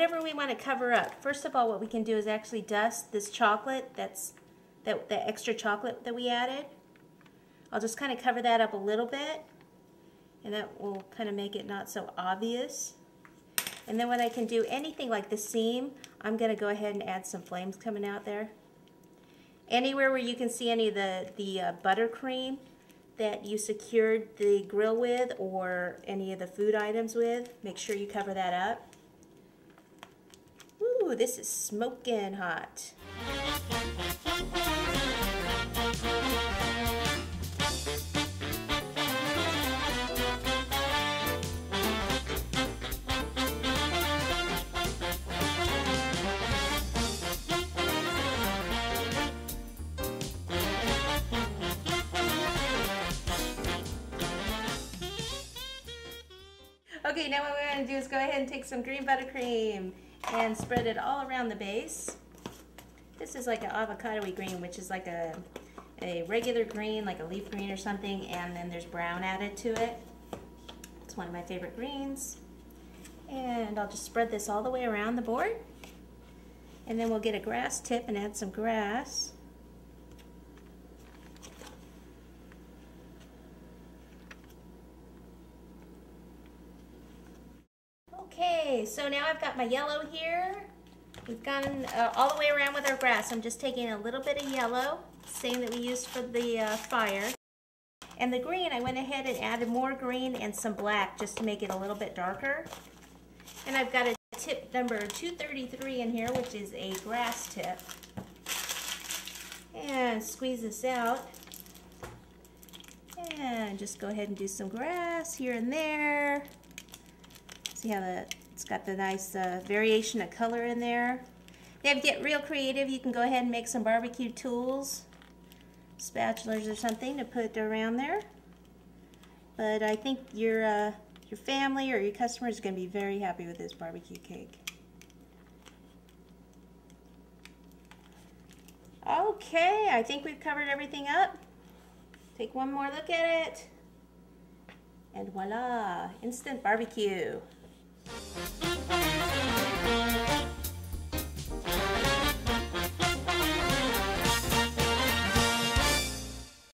whatever we want to cover up. First of all, what we can do is actually dust this chocolate, the extra chocolate that we added. I'll just kind of cover that up a little bit, and that will kind of make it not so obvious. And then when I can do anything like the seam, I'm going to go ahead and add some flames coming out there. Anywhere where you can see any of the buttercream that you secured the grill with or any of the food items with, make sure you cover that up. Ooh, this is smoking hot. Okay, now what we're going to do is go ahead and take some green buttercream and spread it all around the base. This is like an avocado-y green, which is like a regular green, like a leaf green or something, and then there's brown added to it. It's one of my favorite greens. And I'll just spread this all the way around the board. And then we'll get a grass tip and add some grass. Okay, so now I've got my yellow here. We've gone all the way around with our grass. I'm just taking a little bit of yellow, same that we used for the fire. And the green, I went ahead and added more green and some black just to make it a little bit darker. And I've got a tip number 233 in here, which is a grass tip. And squeeze this out. And just go ahead and do some grass here and there. See how it's got the nice variation of color in there. Now, if you get real creative, you can go ahead and make some barbecue tools, spatulas or something to put around there. But I think your family or your customers are going to be very happy with this barbecue cake. Okay, I think we've covered everything up. Take one more look at it. And voila, instant barbecue.